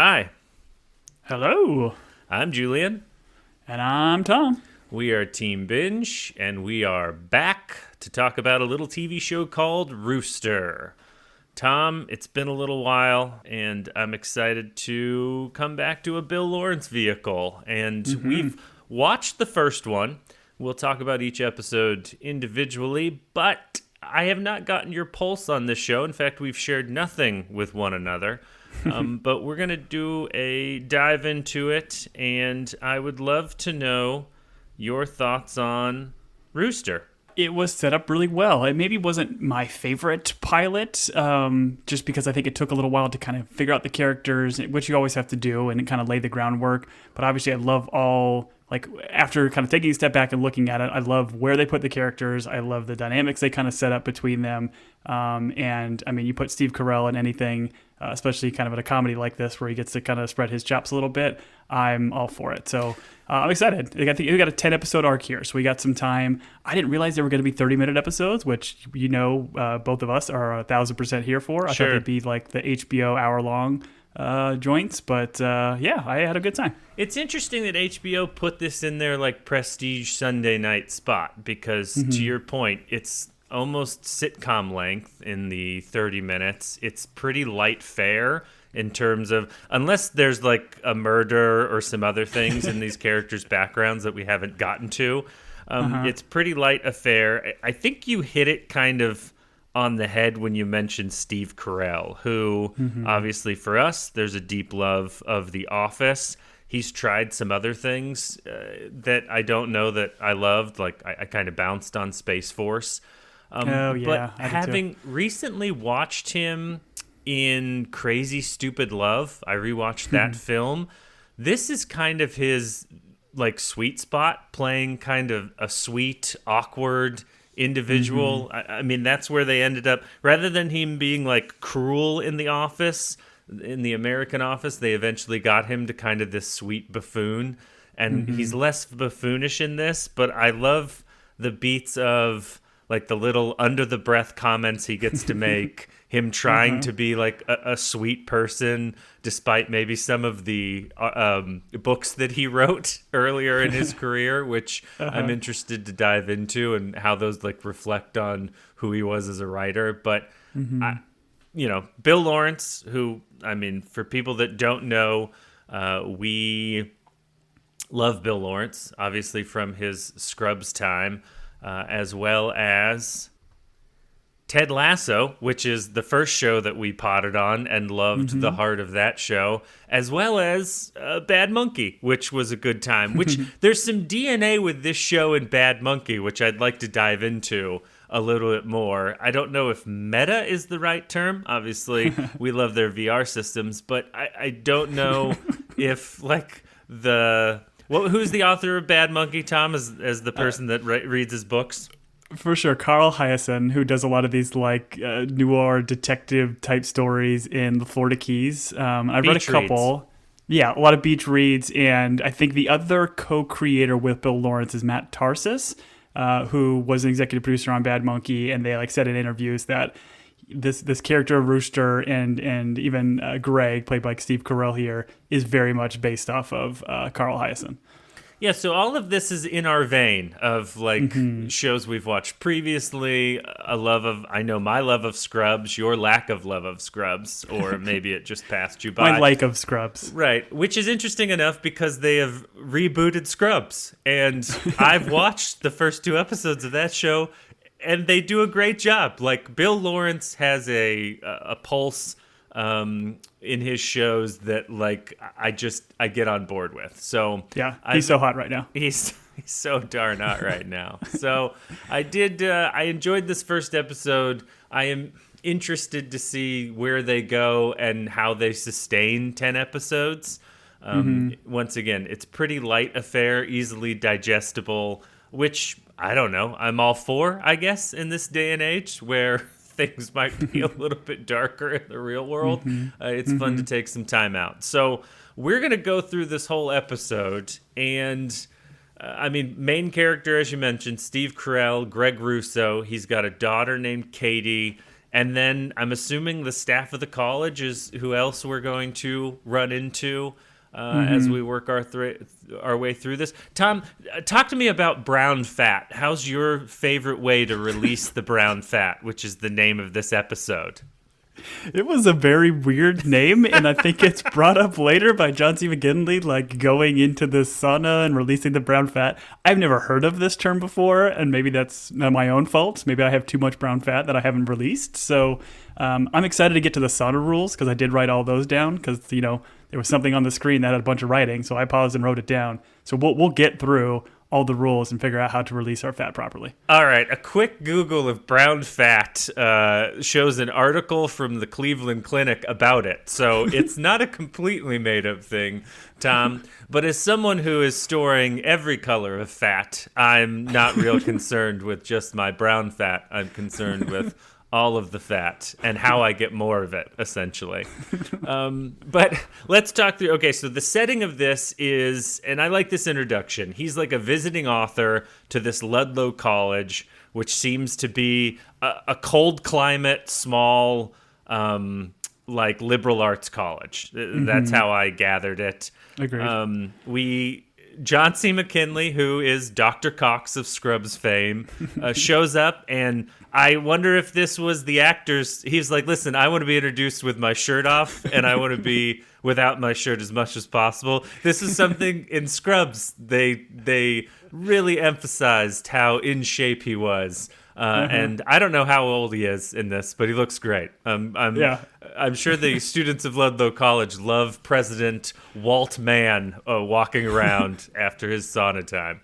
Hi, Hello, I'm Julian. and I'm Tom. We are Team Binge, and we are back to talk about a little TV show called Rooster. Tom, it's been a little while, and I'm excited to come back to a Bill Lawrence vehicle. And we've watched the first one. We'll talk about each episode individually, but I have not gotten your pulse on this show. In fact, we've shared nothing with one another. But we're going to do a dive into it, and I would love to know your thoughts on Rooster. It was set up really well. It maybe wasn't my favorite pilot, just because I think it took a little while to kind of figure out the characters, which you always have to do, and kind of lay the groundwork. But obviously, I love all, like, after kind of taking a step back and looking at it, I love where they put the characters. I love the dynamics they kind of set up between them. And, I mean, you put Steve Carrell in anything, especially kind of in a comedy like this where he gets to kind of spread his chops a little bit, I'm all for it. So I'm excited. I think we got a 10-episode arc here, so we got some time. I didn't realize they were going to be 30-minute episodes, which, both of us are 1,000% here for. I thought they'd be like the HBO hour-long joints, but yeah, I had a good time. It's interesting that HBO put this in their like prestige Sunday night spot because, to your point, it's almost sitcom length in the 30 minutes. It's pretty light fare in terms of, unless there's like a murder or some other things in these characters' backgrounds that we haven't gotten to. It's pretty light affair. I think you hit it kind of on the head when you mentioned Steve Carell, who obviously for us, there's a deep love of The Office. He's tried some other things that I don't know that I loved. Like I kind of bounced on Space Force. But having recently watched him in Crazy Stupid Love, I rewatched that film. This is kind of his like sweet spot, playing kind of a sweet, awkward individual. I mean, that's where they ended up. Rather than him being like cruel in The Office, in the American Office, they eventually got him to kind of this sweet buffoon. And he's less buffoonish in this, but I love the beats of like the little under the breath comments he gets to make, him trying to be like a sweet person, despite maybe some of the books that he wrote earlier in his career, which I'm interested to dive into and how those like reflect on who he was as a writer. But, Bill Lawrence, who, I mean, for people that don't know, we love Bill Lawrence, obviously from his Scrubs time. As well as Ted Lasso, which is the first show that we potted on and loved the heart of that show, as well as Bad Monkey, which was a good time. Which there's some DNA with this show and Bad Monkey, which I'd like to dive into a little bit more. I don't know if meta is the right term. Obviously, we love their VR systems, but I don't know if like the... Well, who's the author of Bad Monkey, Tom, as the person that reads his books? For sure, Carl Hyacin, who does a lot of these like noir detective type stories in the Florida Keys. I've read a couple. Reads. Yeah, a lot of beach reads, and I think the other co-creator with Bill Lawrence is Matt Tarsis, who was an executive producer on Bad Monkey, and they like said in interviews that this character of Rooster and even Greg, played by Steve Carell here, is very much based off of Carl Hyacin. Yeah, so all of this is in our vein of like shows we've watched previously. I know my love of Scrubs, your lack of love of Scrubs, or maybe it just passed you by. My like of Scrubs. Right, which is interesting enough because they have rebooted Scrubs. And I've watched the first 2 episodes of that show, and they do a great job. Like, Bill Lawrence has a pulse in his shows that like I get on board with. So yeah, he's so hot right now. He's so darn hot right now. So I enjoyed this first episode. I am interested to see where they go and how they sustain 10 episodes. Once again, it's pretty light affair, easily digestible, which I don't know. I'm all for, I guess, in this day and age where things might be a little bit darker in the real world. It's fun to take some time out. So we're going to go through this whole episode. And, main character, as you mentioned, Steve Carell, Greg Russo. He's got a daughter named Katie. And then I'm assuming the staff of the college is who else we're going to run into as we work our way through this. Tom, talk to me about brown fat. How's your favorite way to release the brown fat, which is the name of this episode? It was a very weird name, and I think it's brought up later by John C. McGinley, like going into the sauna and releasing the brown fat. I've never heard of this term before, and maybe that's my own fault. Maybe I have too much brown fat that I haven't released. So I'm excited to get to the sauna rules because I did write all those down because, there was something on the screen that had a bunch of writing, so I paused and wrote it down. So we'll get through all the rules and figure out how to release our fat properly. All right, a quick Google of brown fat shows an article from the Cleveland Clinic about it. So it's not a completely made-up thing, Tom. But as someone who is storing every color of fat, I'm not real concerned with just my brown fat. I'm concerned with all of the fat and how I get more of it, essentially. But let's talk through. Okay, so the setting of this is, and I like this introduction. He's like a visiting author to this Ludlow College, which seems to be a cold climate, small, like liberal arts college. That's how I gathered it. Agreed. John C. McGinley, who is Dr. Cox of Scrubs fame, shows up, and I wonder if this was the actors. He's like, listen, I want to be introduced with my shirt off, and I want to be without my shirt as much as possible. This is something in Scrubs. They really emphasized how in shape he was. And I don't know how old he is in this, but he looks great. I'm sure the students of Ludlow College love President Walt Mann walking around after his sauna time.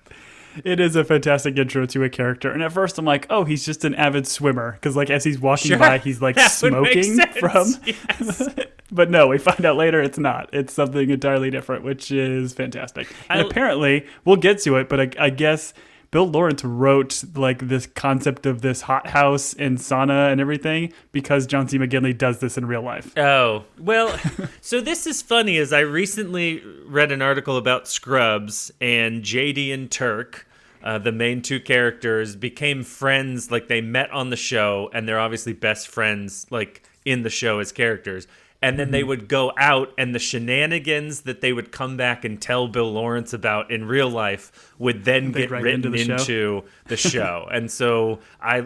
It is a fantastic intro to a character. And at first I'm like, oh, he's just an avid swimmer. Because like as he's walking by, he's like smoking from... Yes. But no, we find out later it's not. It's something entirely different, which is fantastic. And apparently, we'll get to it, but I guess... Bill Lawrence wrote like this concept of this hothouse and sauna and everything because John C. McGinley does this in real life. Oh, well, so this is funny as I recently read an article about Scrubs and JD and Turk, the main two characters, became friends. Like they met on the show and they're obviously best friends like in the show as characters. And then they would go out, and the shenanigans that they would come back and tell Bill Lawrence about in real life would then get written into the show. And so I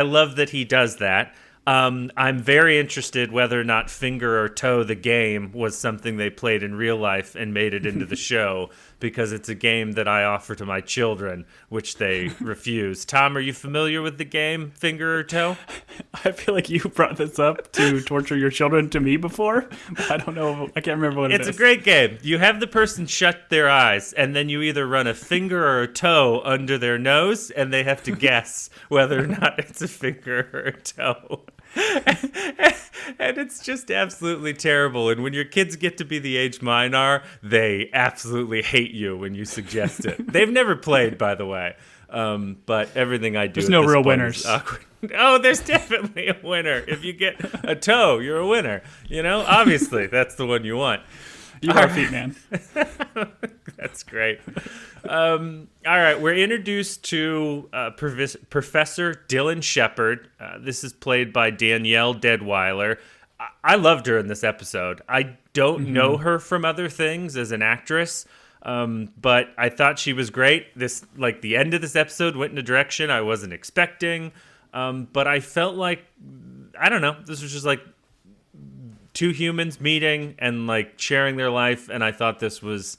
love that he does that. I'm very interested whether or not Finger or Toe the game was something they played in real life and made it into the show, because it's a game that I offer to my children, which they refuse. Tom, are you familiar with the game Finger or Toe? I feel like you brought this up to torture your children to me before. But I don't know. I can't remember what it is. It's a great game. You have the person shut their eyes, and then you either run a finger or a toe under their nose, and they have to guess whether or not it's a finger or a toe. And it's just absolutely terrible. And when your kids get to be the age mine are, they absolutely hate you when you suggest it. They've never played, by the way. But everything I do, there's no real winners. Oh, there's definitely a winner. If you get a toe, you're a winner. Obviously, that's the one you want. You are feet, man. That's great. All right, we're introduced to Professor Dylan Shepard. This is played by Danielle Deadweiler. I loved her in this episode. I don't know her from other things as an actress, but I thought she was great. The end of this episode went in a direction I wasn't expecting, but I felt like, I don't know, this was just like two humans meeting and like sharing their life, and I thought this was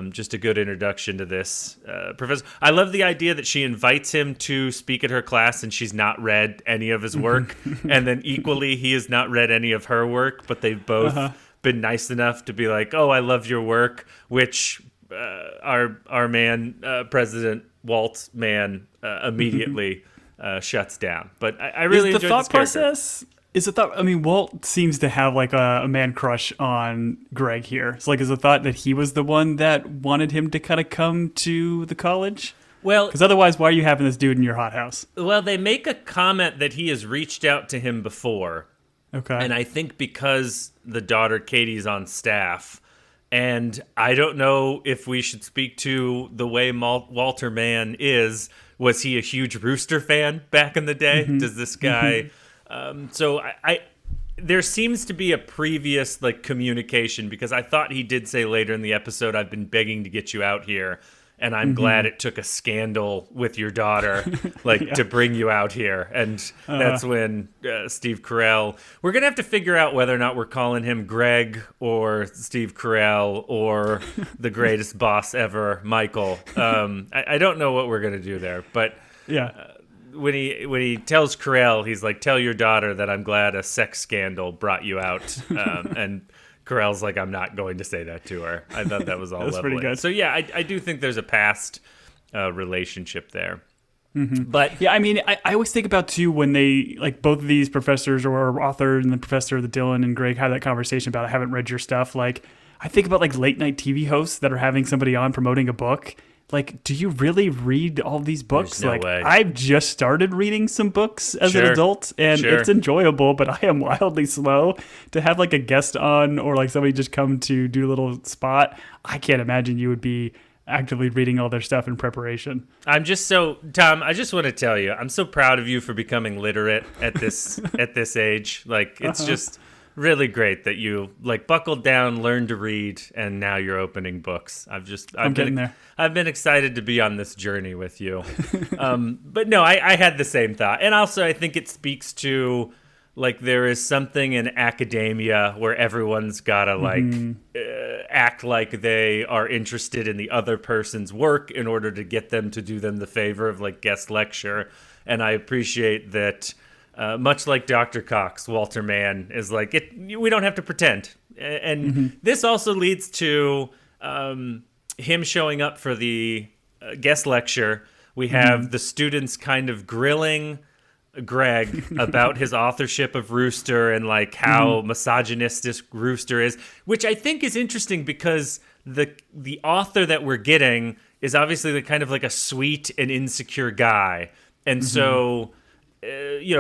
just a good introduction to this professor. I love the idea that she invites him to speak at her class and she's not read any of his work, and then equally he has not read any of her work, but they've both been nice enough to be like, oh, I love your work, which our man, President Walt Mann, immediately shuts down. But I really enjoyed the thought this character. process. Is the thought? I mean, Walt seems to have like a man crush on Greg here. It's like, is the thought that he was the one that wanted him to kind of come to the college? Well, because otherwise, why are you having this dude in your hothouse? Well, they make a comment that he has reached out to him before. Okay. And I think because the daughter Katie's on staff, and I don't know if we should speak to the way Walter Mann is. Was he a huge Rooster fan back in the day? Does this guy So I there seems to be a previous like communication, because I thought he did say later in the episode, I've been begging to get you out here, and I'm glad it took a scandal with your daughter to bring you out here. And that's when Steve Carrell, we're going to have to figure out whether or not we're calling him Greg or Steve Carrell or the greatest boss ever, Michael. I don't know what we're going to do there, but when he tells Carell, he's like, tell your daughter that I'm glad a sex scandal brought you out. And Carell's like, I'm not going to say that to her. I thought that was all lovely. Pretty good. So yeah, I do think there's a past relationship there. But yeah, I mean, I always think about too when they like both of these professors or author and the professor, the Dylan and Greg, have that conversation about I haven't read your stuff. Like I think about like late night TV hosts that are having somebody on promoting a book. Like, do you really read all these books? There's no way. I've just started reading some books as an adult, and it's enjoyable, but I am wildly slow. To have like a guest on or like somebody just come to do a little spot, I can't imagine you would be actively reading all their stuff in preparation. I'm just so, Tom, I just want to tell you, I'm so proud of you for becoming literate at this at this age. Like, it's just really great that you like buckled down, learned to read, and now you're opening books. I'm getting there. I've been excited to be on this journey with you. But no, I had the same thought. And also I think it speaks to like there is something in academia where everyone's got to act like they are interested in the other person's work in order to get them to do them the favor of like guest lecture. And I appreciate that. Much like Dr. Cox, Walter Mann is like, we don't have to pretend. And this also leads to him showing up for the guest lecture. We have the students kind of grilling Greg about his authorship of Rooster and like how misogynistic Rooster is, which I think is interesting because the author that we're getting is obviously the kind of like a sweet and insecure guy. And so...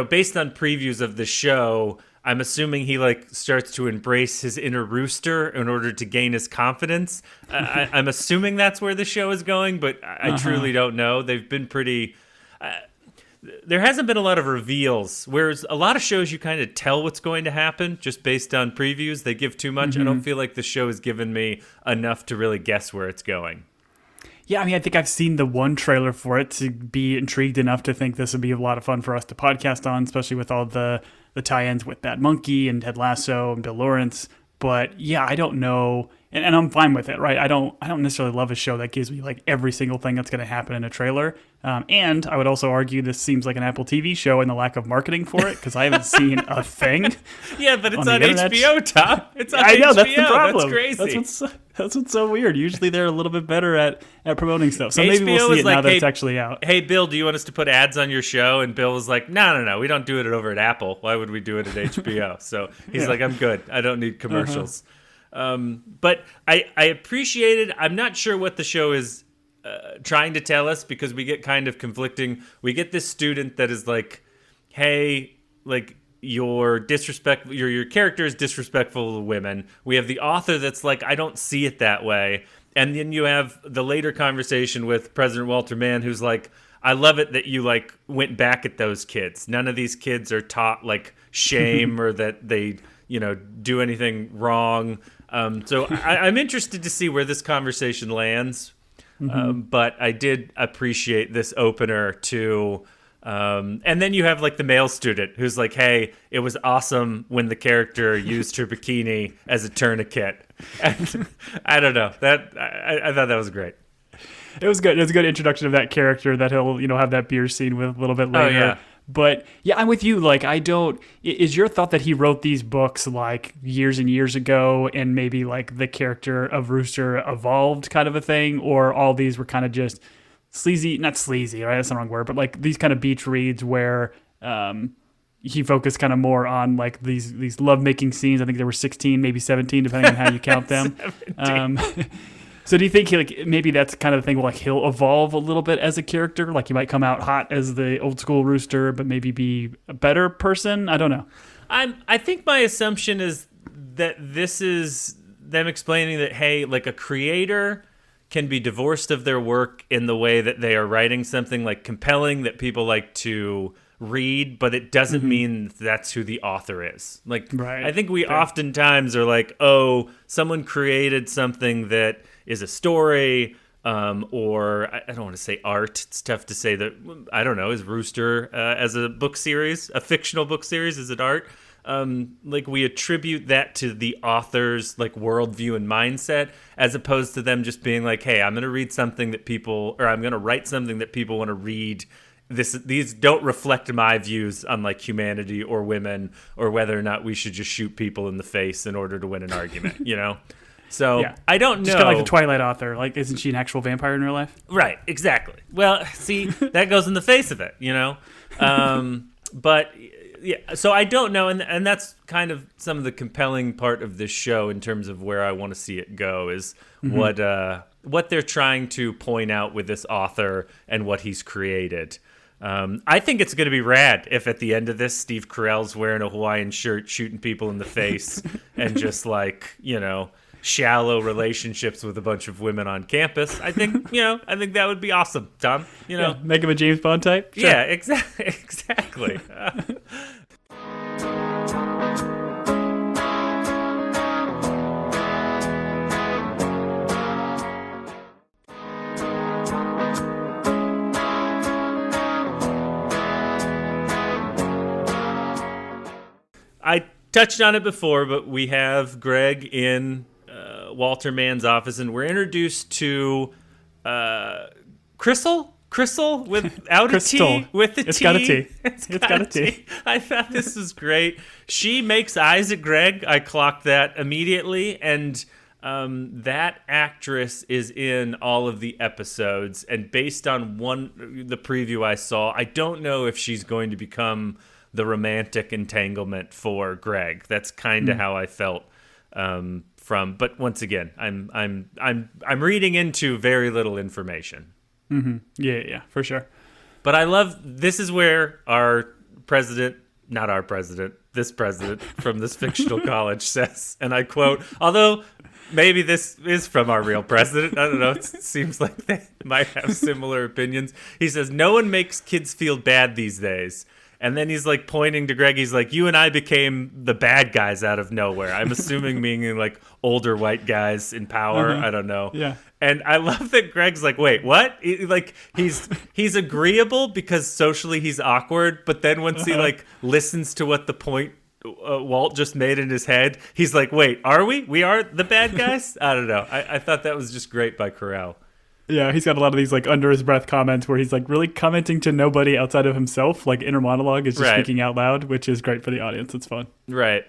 based on previews of the show, I'm assuming he like starts to embrace his inner Rooster in order to gain his confidence. I'm assuming that's where the show is going, but I truly don't know. They've been pretty... there hasn't been a lot of reveals, whereas a lot of shows you kind of tell what's going to happen just based on previews. They give too much. I don't feel like the show has given me enough to really guess where it's going. Yeah, I mean, I think I've seen the one trailer for it to be intrigued enough to think this would be a lot of fun for us to podcast on, especially with all the tie-ins with Bad Monkey and Ted Lasso and Bill Lawrence. But yeah, I don't know, and I'm fine with it, right? I don't necessarily love a show that gives me like every single thing that's going to happen in a trailer. And I would also argue this seems like an Apple TV show and the lack of marketing for it because I haven't seen a thing. Yeah, but it's on HBO, Tom. It's on HBO. I know, that's the problem. That's crazy. That's what's so weird. Usually they're a little bit better at promoting stuff. So maybe we'll see it now that it's actually out. Hey, Bill, do you want us to put ads on your show? And Bill was like, no. We don't do it over at Apple. Why would we do it at HBO? So he's like, I'm good. I don't need commercials. But I appreciate it. I'm not sure what the show is trying to tell us because we get kind of conflicting. We get this student that is like, hey, like, your character is disrespectful to women. We have the author that's like, I don't see it that way. And then you have the later conversation with President Walter Mann, who's like, I love it that you like went back at those kids. None of these kids are taught like shame or that they, do anything wrong. So I'm interested to see where this conversation lands. But I did appreciate this opener to... and then you have like the male student who's like, hey, it was awesome when the character used her bikini as a tourniquet. And I don't know, that I thought that was great. It was good. It was a good introduction of that character that he'll, have that beer scene with a little bit later. Oh, yeah. But yeah, I'm with you. Like, is your thought that he wrote these books like years and years ago and maybe like the character of Rooster evolved kind of a thing, or all these were kind of just not sleazy, right? That's the wrong word, but like these kind of beach reads where he focused kind of more on like these lovemaking scenes. I think there were 16, maybe 17, depending on how you count them. So do you think maybe that's kind of the thing where like he'll evolve a little bit as a character? Like he might come out hot as the old school Rooster, but maybe be a better person? I don't know. I think my assumption is that this is them explaining that, hey, like a creator can be divorced of their work in the way that they are writing something like compelling that people like to read, but it doesn't mean that's who the author is. Like, Right. I think we oftentimes are like, oh, someone created something that is a story, or I don't want to say art. It's tough to say that. I don't know. Is Rooster as a book series, a fictional book series, is it art? Like, we attribute that to the author's like worldview and mindset, as opposed to them just being like, hey, I'm going to read something that people, or I'm going to write something that people want to read. These don't reflect my views on like humanity or women or whether or not we should just shoot people in the face in order to win an argument, you know? So I don't know. Just kind of like the Twilight author. Like, isn't she an actual vampire in real life? Right, exactly. Well, see, that goes in the face of it, you know? But yeah, so I don't know, and that's kind of some of the compelling part of this show in terms of where I want to see it go is what they're trying to point out with this author and what he's created. I think it's going to be rad if at the end of this, Steve Carell's wearing a Hawaiian shirt, shooting people in the face, and just like, you know, shallow relationships with a bunch of women on campus. I think that would be awesome, Tom. You know, make him a James Bond type. Sure. Yeah, exactly. I touched on it before, but we have Greg in Walter Mann's office, and we're introduced to Crystal without a T, with a T. It's got a T. It's got a T. I thought this was great. She makes eyes at Greg. I clocked that immediately, and that actress is in all of the episodes. And based on the preview I saw, I don't know if she's going to become the romantic entanglement for Greg. That's kind of how I felt but once again, I'm reading into very little information. Mm-hmm. Yeah, for sure. But I love, this is where this president from this fictional college says, and I quote, although maybe this is from our real president, I don't know, it seems like they might have similar opinions. He says, no one makes kids feel bad these days. And then he's like pointing to Greg. He's like, you and I became the bad guys out of nowhere. I'm assuming meaning like older white guys in power. I don't know. Yeah. And I love that Greg's like, wait, what? Like he's agreeable because socially he's awkward. But then once he like listens to what the point Walt just made in his head, he's like, wait, are we? We are the bad guys? I don't know. I thought that was just great by Carrell. Yeah, he's got a lot of these like under his breath comments where he's like really commenting to nobody outside of himself. Like inner monologue is just speaking out loud, which is great for the audience. It's fun. Right.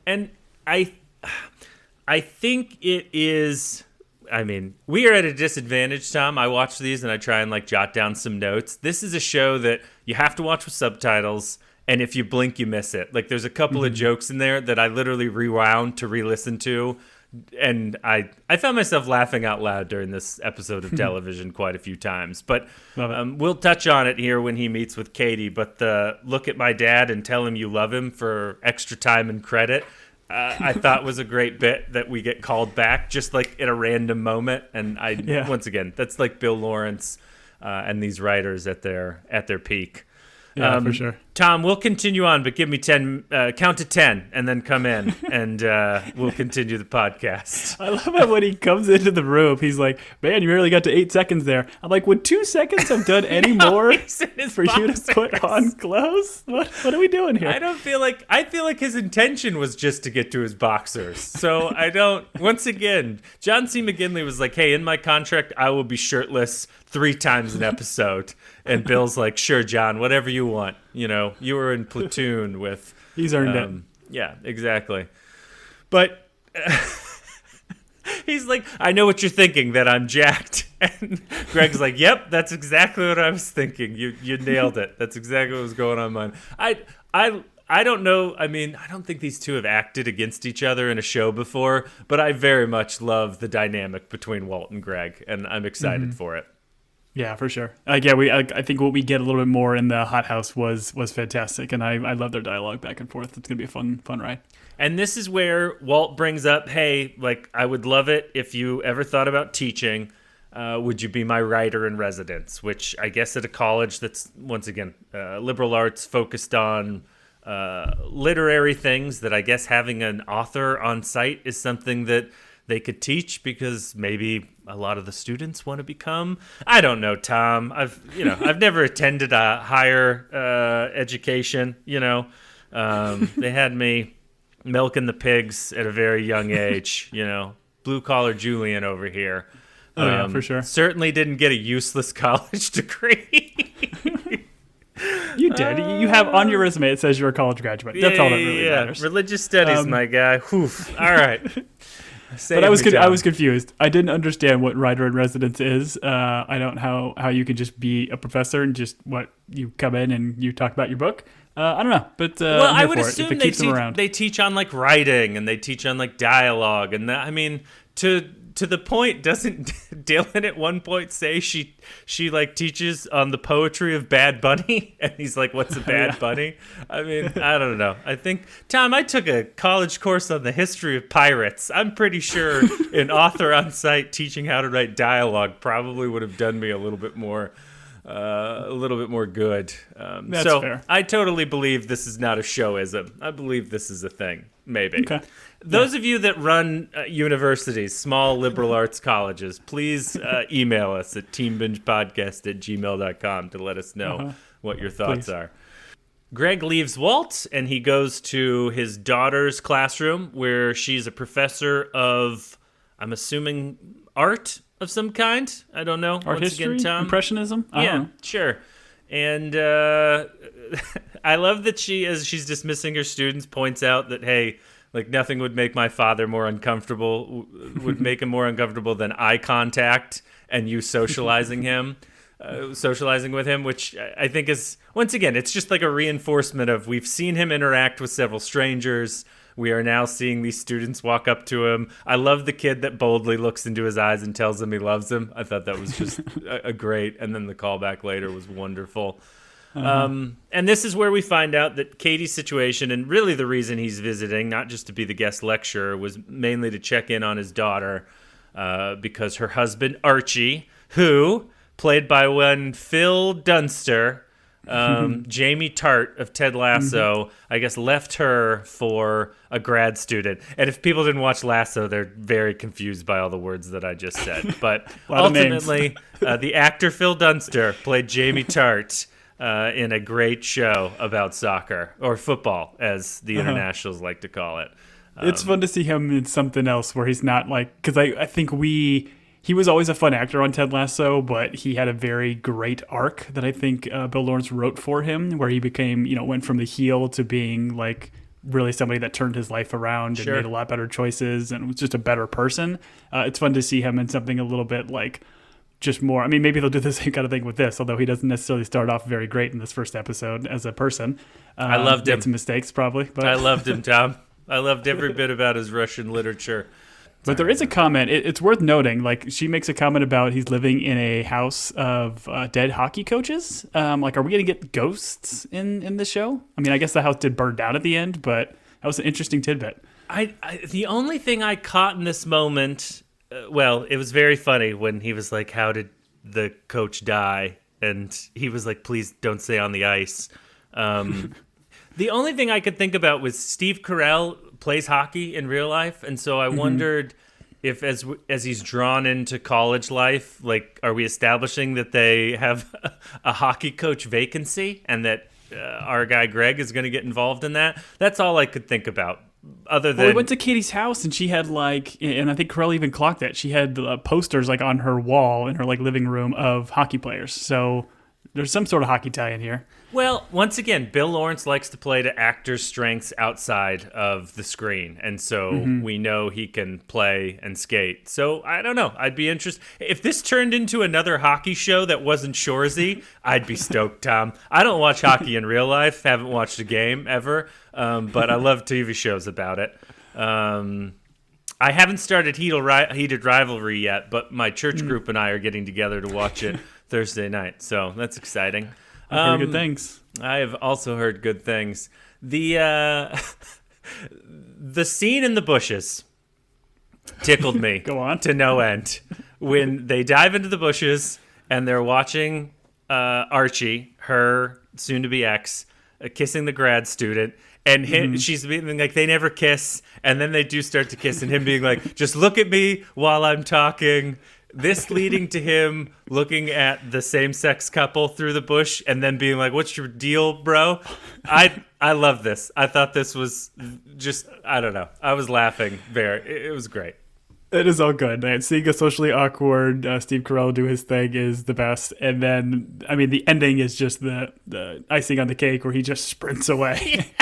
And I think it is, I mean, we are at a disadvantage, Tom. I watch these and I try and like jot down some notes. This is a show that you have to watch with subtitles. And if you blink, you miss it. Like there's a couple of jokes in there that I literally rewound to re-listen to. And I found myself laughing out loud during this episode of television quite a few times. But we'll touch on it here when he meets with Katie. But the look at my dad and tell him you love him for extra time and credit, I thought was a great bit that we get called back just like in a random moment. And once again, that's like Bill Lawrence and these writers at their peak. Yeah, for sure. Tom, we'll continue on, but give me 10, count to 10, and then come in, and we'll continue the podcast. I love it when he comes into the room. He's like, man, you barely got to 8 seconds there. I'm like, would 2 seconds have done any more for you to put on clothes? What are we doing here? I feel like his intention was just to get to his boxers. So once again, John C. McGinley was like, hey, in my contract, I will be shirtless 3 times an episode. And Bill's like, sure, John, whatever you want. You know, you were in Platoon with... He's earned it. Yeah, exactly. But he's like, I know what you're thinking, that I'm jacked. And Greg's like, yep, that's exactly what I was thinking. You nailed it. That's exactly what was going on mine. I don't know. I mean, I don't think these two have acted against each other in a show before, but I very much love the dynamic between Walt and Greg, and I'm excited for it. Yeah, for sure. I think what we get a little bit more in the Hot House was fantastic, and I love their dialogue back and forth. It's gonna be a fun ride. And this is where Walt brings up, hey, like I would love it if you ever thought about teaching. would you be my writer in residence? Which I guess at a college that's, once again, liberal arts focused on literary things, that I guess having an author on site is something that they could teach, because maybe a lot of the students want to become. I don't know, Tom. I've never attended a higher education. They had me milking the pigs at a very young age. Blue collar Julian over here. Oh yeah, for sure. Certainly didn't get a useless college degree. You did. You have on your resume, it says you're a college graduate. That's all that really matters. Religious studies, my guy. Whew. All right. But I was confused. I didn't understand what writer in residence is. I don't know how you can just be a professor and just you come in and you talk about your book. I don't know, but well, I would assume they teach on like writing, and they teach on like dialogue, and to the point, doesn't Dylan at one point say she like teaches on the poetry of Bad Bunny? And he's like, what's a bad bunny? I mean, I don't know. I think, Tom, I took a college course on the history of pirates. I'm pretty sure an author on site teaching how to write dialogue probably would have done me a little bit more good. That's fair. I totally believe this is not a showism. I believe this is a thing. Maybe. Okay. Those of you that run universities, small liberal arts colleges, please email us at teambingepodcast@gmail.com to let us know what your thoughts are. Greg leaves Walt, and he goes to his daughter's classroom, where she's a professor of, I'm assuming, art of some kind. I don't know. Art history? Again, Tom? Impressionism? Yeah, sure. And I love that she, as she's dismissing her students, points out that, hey, like nothing would make my father more uncomfortable, would make him more uncomfortable than eye contact and you socializing with him, which I think is, once again, it's just like a reinforcement of, we've seen him interact with several strangers. We are now seeing these students walk up to him. I love the kid that boldly looks into his eyes and tells him he loves him. I thought that was just a great, and then the callback later was wonderful. And this is where we find out that Katie's situation, and really the reason he's visiting, not just to be the guest lecturer, was mainly to check in on his daughter, because her husband, Archie, who, played by one Phil Dunster, Jamie Tart of Ted Lasso, I guess left her for a grad student. And if people didn't watch Lasso, they're very confused by all the words that I just said. But ultimately, the actor Phil Dunster played Jamie Tart in a great show about soccer, or football, as the internationals like to call it. It's fun to see him in something else where he's not like, because I think he was always a fun actor on Ted Lasso, but he had a very great arc that I think Bill Lawrence wrote for him, where he became, went from the heel to being like really somebody that turned his life around and made a lot better choices and was just a better person. It's fun to see him in something a little bit like just more. I mean, maybe they'll do the same kind of thing with this, although he doesn't necessarily start off very great in this first episode as a person. I loved him. Made some mistakes probably, but I loved him, Tom. I loved every bit about his Russian literature. But there is a comment. It's worth noting. Like, she makes a comment about he's living in a house of dead hockey coaches. Like, are we going to get ghosts in the show? I mean, I guess the house did burn down at the end, but that was an interesting tidbit. The only thing I caught in this moment, well, it was very funny when he was like, how did the coach die? And he was like, please don't say on the ice. The only thing I could think about was Steve Carrell plays hockey in real life, and so I wondered if, as he's drawn into college life, like, are we establishing that they have a hockey coach vacancy, and that our guy Greg is going to get involved in that? That's all I could think about. Other than, we went to Katie's house, and she had like, and I think Carell even clocked that, she had posters like on her wall in her like living room of hockey players. So there's some sort of hockey tie in here. Well, once again, Bill Lawrence likes to play to actors' strengths outside of the screen, and so we know he can play and skate. So I don't know. I'd be interested. If this turned into another hockey show that wasn't Shoresy, I'd be stoked, Tom. I don't watch hockey in real life. Haven't watched a game ever, but I love TV shows about it. I haven't started Heated Rivalry yet, but my church group and I are getting together to watch it Thursday night, so that's exciting. I've heard good things. I have also heard good things. The scene in the bushes tickled me Go on. to no end. when they dive into the bushes and they're watching Archie, her soon-to-be ex, kissing the grad student. And she's being like, they never kiss. And then they do start to kiss. And him being like, just look at me while I'm talking. This leading to him looking at the same-sex couple through the bush and then being like, what's your deal, bro? I love this. I thought this was just, I don't know. I was laughing. It was great. It is all good. And seeing a socially awkward Steve Carrell do his thing is the best. And then, I mean, the ending is just the icing on the cake where he just sprints away.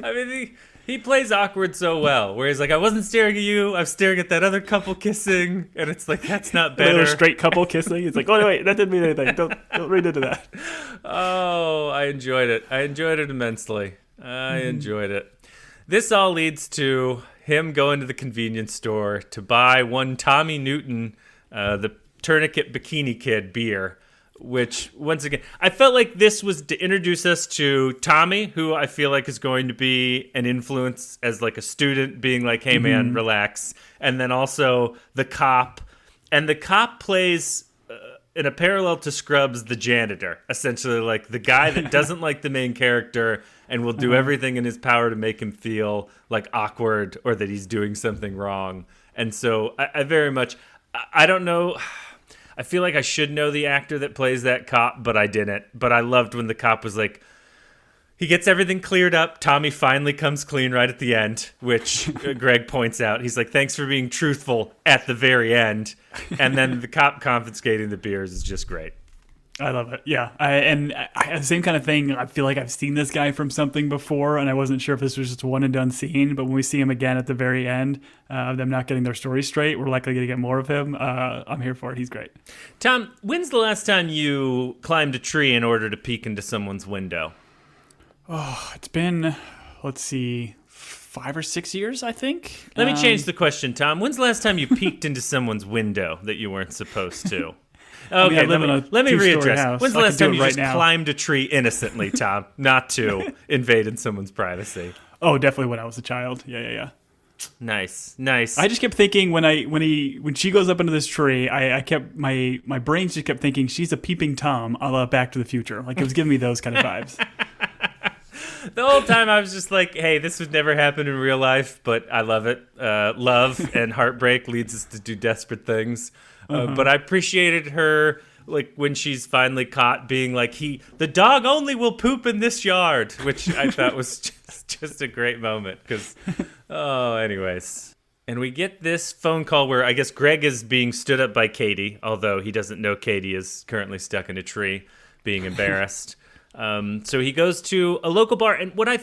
I mean, he plays awkward so well, where he's like, I wasn't staring at you, I was staring at that other couple kissing, and it's like, that's not better. Another straight couple kissing. It's like, oh, wait, that didn't mean anything. Don't read into that. Oh, I enjoyed it. I enjoyed it immensely. I enjoyed it. This all leads to him going to the convenience store to buy one Tommy Newton, the Tourniquet Bikini Kid beer, which, once again, I felt like this was to introduce us to Tommy, who I feel like is going to be an influence as like a student, being like, hey, man, relax. And then also the cop. And the cop plays, in a parallel to Scrubs, the janitor, essentially like the guy that doesn't like the main character and will do everything in his power to make him feel like awkward or that he's doing something wrong. And so I very much, I don't know... I feel like I should know the actor that plays that cop, but I didn't. But I loved when the cop was like, he gets everything cleared up. Tommy finally comes clean right at the end, which Greg points out. He's like, thanks for being truthful at the very end. And then the cop confiscating the beers is just great. I love it. Yeah. The same kind of thing. I feel like I've seen this guy from something before, and I wasn't sure if this was just a one and done scene. But when we see him again at the very end, of them not getting their story straight, we're likely going to get more of him. I'm here for it. He's great. Tom, when's the last time you climbed a tree in order to peek into someone's window? Oh, it's been, let's see, 5 or 6 years, I think. Let me change the question, Tom. When's the last time you peeked into someone's window that you weren't supposed to? Okay, let me readdress. House. When's the last time you right just now. climbed a tree innocently, Tom, not to invade in someone's privacy? Oh, definitely when I was a child. Yeah. Nice. I just kept thinking when she goes up into this tree, I kept my brain just kept thinking she's a peeping Tom, a la Back to the Future. Like it was giving me those kind of vibes. The whole time I was just like, hey, this would never happen in real life, but I love it. Love and heartbreak leads us to do desperate things. But I appreciated her, like, when she's finally caught being like, the dog only will poop in this yard, which I thought was just a great moment. Because, anyways. And we get this phone call where I guess Greg is being stood up by Katie, although he doesn't know Katie is currently stuck in a tree, being embarrassed. So he goes to a local bar, and what I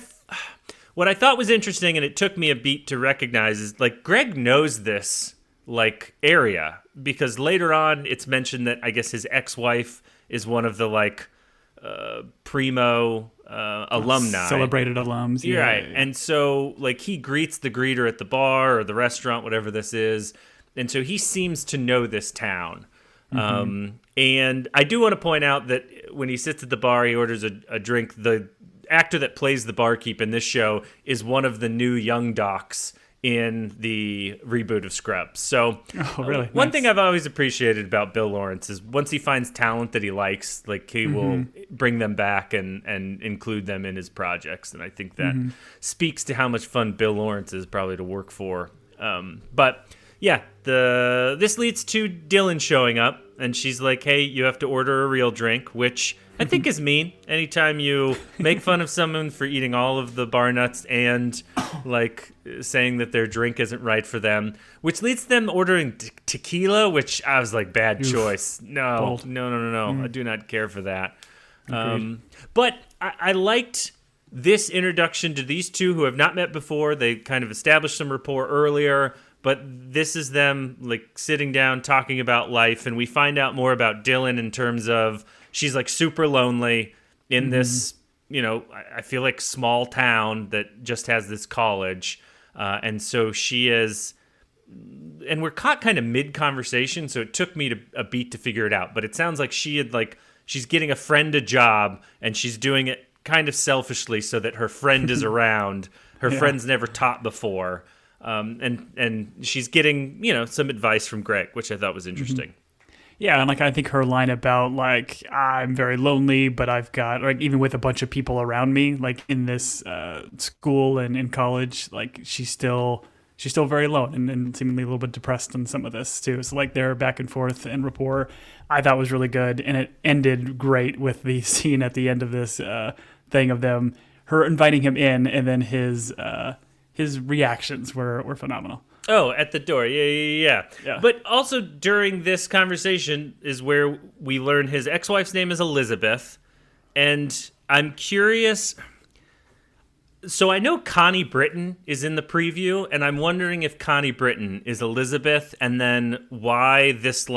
thought was interesting, and it took me a beat to recognize, is like Greg knows this like area, because later on it's mentioned that I guess his ex-wife is one of the like primo alumni, celebrated alums. Yeah, right. And so like he greets the greeter at the bar or the restaurant, whatever this is, and so he seems to know this town. And I do want to point out that when he sits at the bar, he orders a drink. The actor that plays the barkeep in this show is one of the new young docs in the reboot of Scrubs. So really? One thing I've always appreciated about Bill Lawrence is once he finds talent that he likes, like he will bring them back and include them in his projects. And I think that speaks to how much fun Bill Lawrence is probably to work for. But yeah, this leads to Dylan showing up, and she's like, hey, you have to order a real drink, which I think is mean. Anytime you make fun of someone for eating all of the bar nuts and like saying that their drink isn't right for them, which leads to them ordering tequila, which I was like, bad choice. No. I do not care for that. But I liked this introduction to these two who have not met before. They kind of established some rapport earlier, but this is them like sitting down talking about life, and we find out more about Dylan in terms of she's like super lonely in this, I feel like small town that just has this college. And so she is, and we're caught kind of mid-conversation, so it took me a beat to figure it out. But it sounds like she's getting a friend a job, and she's doing it kind of selfishly so that her friend is around. Her friend's never taught before. And she's getting, some advice from Greg, which I thought was interesting. Yeah, and I think her line about I'm very lonely, but I've got even with a bunch of people around me, in this school and in college, she's still very alone and seemingly a little bit depressed on some of this too. So their back and forth and rapport, I thought was really good, and it ended great with the scene at the end of this thing of her inviting him in, and then his reactions were phenomenal. Oh, at the door. Yeah. But also during this conversation is where we learn his ex-wife's name is Elizabeth. And I'm curious. So I know Connie Britton is in the preview, and I'm wondering if Connie Britton is Elizabeth, and then why this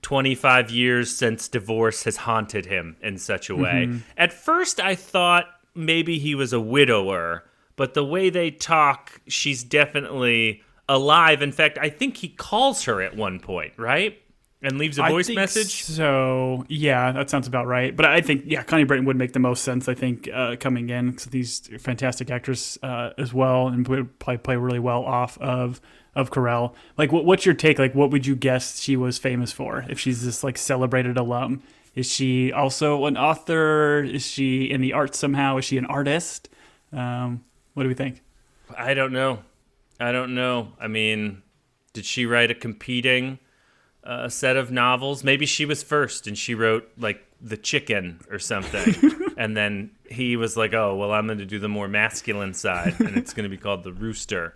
25 years since divorce has haunted him in such a way. At first I thought maybe he was a widower, but the way they talk, she's definitely alive. In fact, I think he calls her at one point, right? And leaves a voice message? So, yeah, that sounds about right. But I think, Connie Britton would make the most sense, I think, coming in. Because these fantastic actors as well, and would play really well off of Carrell. What's your take? What would you guess she was famous for if she's this, celebrated alum? Is she also an author? Is she in the arts somehow? Is she an artist? What do we think? I don't know. I mean, did she write a competing set of novels? Maybe she was first and she wrote The Chicken or something. And then he was like, oh, well, I'm going to do the more masculine side and it's going to be called The Rooster.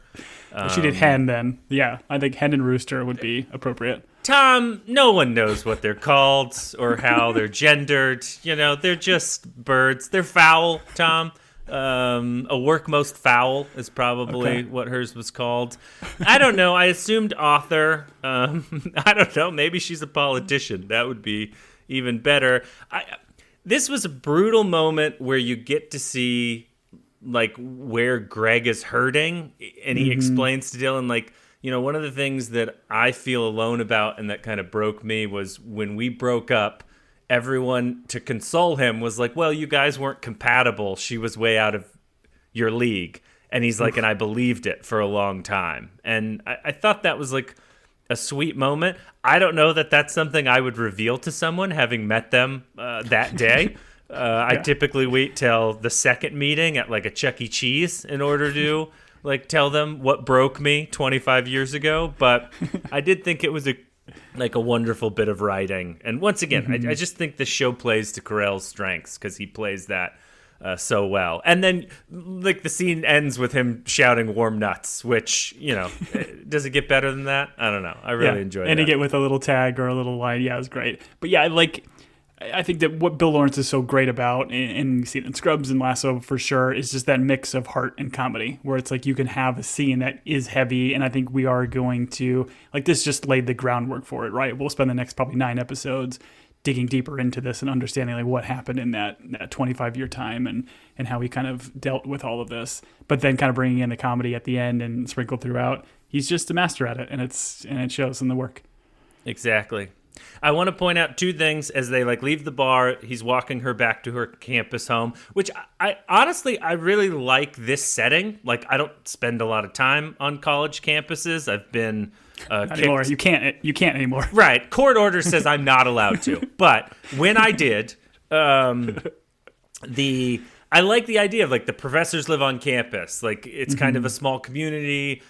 She did Hen then. Yeah, I think Hen and Rooster would be appropriate. Tom, no one knows what they're called or how they're gendered. They're just birds. They're foul, Tom. A work most foul is probably what hers was called. I don't know. I assumed author. I don't know. Maybe she's a politician. That would be even better. This was a brutal moment where you get to see where Greg is hurting, and he explains to Dylan one of the things that I feel alone about and that kind of broke me was when we broke up. Everyone, to console him, was like, well, you guys weren't compatible. She was way out of your league. And he's like, and I believed it for a long time. And I thought that was a sweet moment. I don't know that that's something I would reveal to someone having met them that day. I typically wait till the second meeting at a Chuck E. Cheese in order to tell them what broke me 25 years ago. But I did think it was a wonderful bit of writing. And once again, I just think the show plays to Carell's strengths because he plays that so well. And then the scene ends with him shouting warm nuts, which, does it get better than that? I don't know. I really enjoyed it. And to get with a little tag or a little line, it was great. But yeah, I think that what Bill Lawrence is so great about, and you see it in Scrubs and Lasso for sure, is just that mix of heart and comedy, where it's you can have a scene that is heavy, and I think we are going to, this just laid the groundwork for it, right? We'll spend the next probably 9 episodes digging deeper into this and understanding what happened in that 25-year time and how he kind of dealt with all of this, but then kind of bringing in the comedy at the end and sprinkled throughout. He's just a master at it, and it shows in the work. Exactly. I want to point out 2 things as they leave the bar. He's walking her back to her campus home, which I honestly, I really like this setting. I don't spend a lot of time on college campuses. I've been not anymore. You can't anymore. Right. Court order says I'm not allowed to. But when I did, I like the idea of the professors live on campus. It's kind of a small community.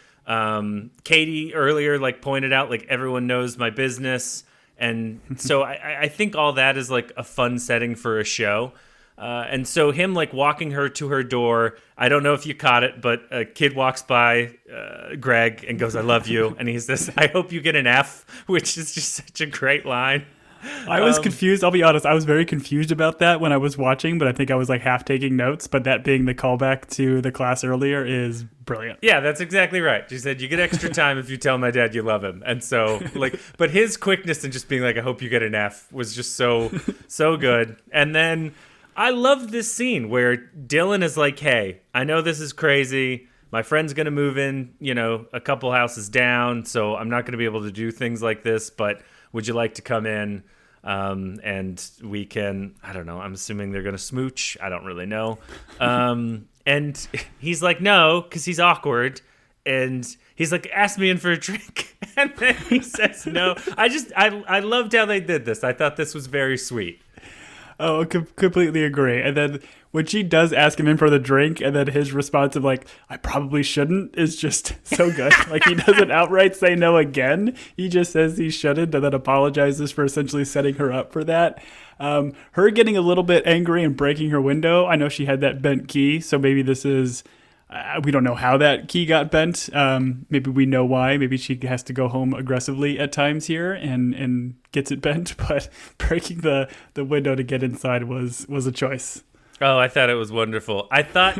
Katie earlier pointed out everyone knows my business. And so I think all that is a fun setting for a show. And so him walking her to her door, I don't know if you caught it, but a kid walks by Greg and goes, I love you. And he says, I hope you get an F, which is just such a great line. I was confused. I'll be honest. I was very confused about that when I was watching, but I think I was half taking notes. But that being the callback to the class earlier is brilliant. Yeah, that's exactly right. She said, you get extra time if you tell my dad you love him. And so, but his quickness and just being I hope you get an F was just so good. And then I love this scene where Dylan is hey, I know this is crazy. My friend's going to move in, a couple houses down. So I'm not going to be able to do things like this, but would you like to come in? And we can, I don't know, I'm assuming they're going to smooch. I don't really know. And he's no, because he's awkward. and he's like, ask me in for a drink. And then he says no. I loved how they did this. I thought this was very sweet. Oh, completely agree. And then when she does ask him in for the drink, and then his response of like, I probably shouldn't, is just so good. Like, he doesn't outright say no again. He just says he shouldn't, and then apologizes for essentially setting her up for that. Her getting a little bit angry and breaking her window. I know she had that bent key, so maybe this is... we don't know how that key got bent. Maybe we know why. Maybe she has to go home aggressively at times here and gets it bent. But breaking the window to get inside was a choice. Oh, I thought it was wonderful. I thought...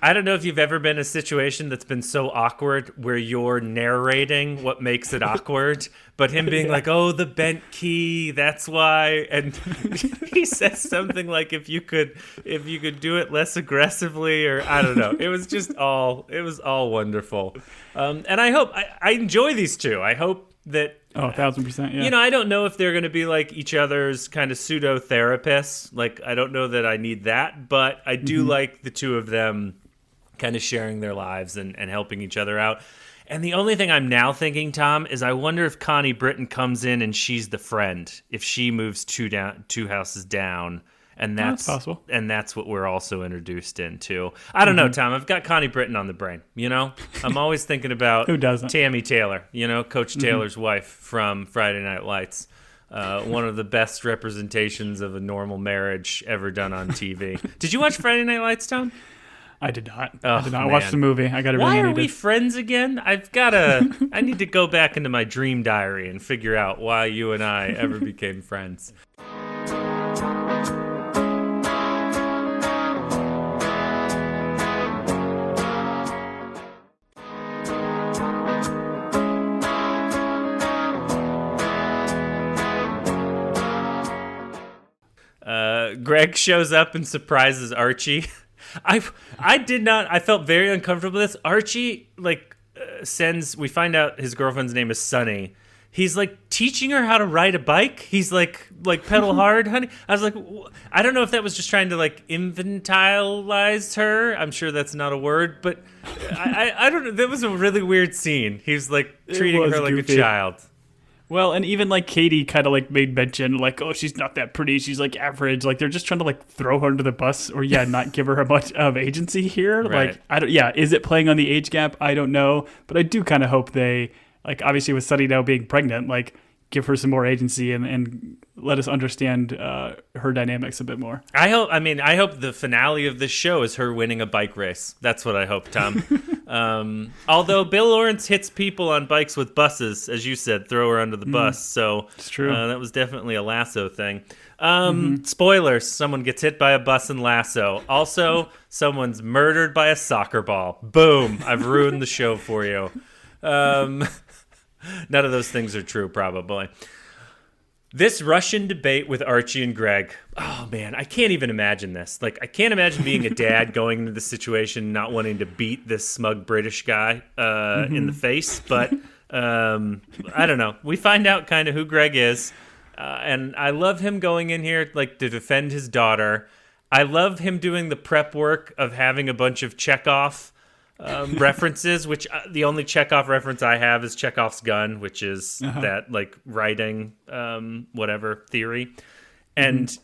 I don't know if you've ever been in a situation that's been so awkward where you're narrating what makes it awkward, but him being like, oh, the bent key, that's why. And he says something like, if you could do it less aggressively, or I don't know. It was all wonderful. And I enjoy these two. I hope that... Oh, 1,000%, yeah. You know, I don't know if they're going to be like each other's kind of pseudo therapists. Like, I don't know that I need that, but I do like the two of them kind of sharing their lives and helping each other out. And the only thing I'm now thinking, Tom, is I wonder if Connie Britton comes in and she's the friend, if she moves two houses down. And that's possible. And that's what we're also introduced into. I don't know, Tom. I've got Connie Britton on the brain, you know? I'm always thinking about Who doesn't? Tammy Taylor, you know, Coach Taylor's wife from Friday Night Lights. One of the best representations of a normal marriage ever done on TV. Did you watch Friday Night Lights, Tom? I did not. Oh, I did not. man. I watched the movie. I got everything Why I are needed. we friends again? I need to go back into my dream diary and figure out why you and I ever became friends. Greg shows up and surprises Archie. I felt very uncomfortable with this. Archie we find out his girlfriend's name is Sunny. He's like teaching her how to ride a bike. He's like pedal hard, honey. I was like, I don't know if that was just trying to like infantilize her. I'm sure that's not a word, but I don't know. That was a really weird scene. He was like treating her like goofy. a child. Well, and even like Katie kind of like made mention like, oh, she's not that pretty. She's like average. Like they're just trying to like throw her under the bus or not give her much of agency here. Right. Like, is it playing on the age gap? I don't know. But I do kind of hope they, like, obviously with Sunny now being pregnant, like give her some more agency and let us understand her dynamics a bit more. I hope the finale of this show is her winning a bike race. That's what I hope, Tom. Although Bill Lawrence hits people on bikes with buses, as you said, throw her under the bus. So it's true. That was definitely a lasso thing. Spoilers, someone gets hit by a bus and lasso. Also, someone's murdered by a soccer ball. Boom, I've ruined the show for you. None of those things are true, probably. This Russian debate with Archie and Greg. Oh, man, I can't even imagine this. Like, I can't imagine being a dad going into the situation not wanting to beat this smug British guy in the face. But I don't know. We find out kind of who Greg is. And I love him going in here like to defend his daughter. I love him doing the prep work of having a bunch of Chekhov references, which the only Chekhov reference I have is Chekhov's gun, which is that like writing whatever theory. And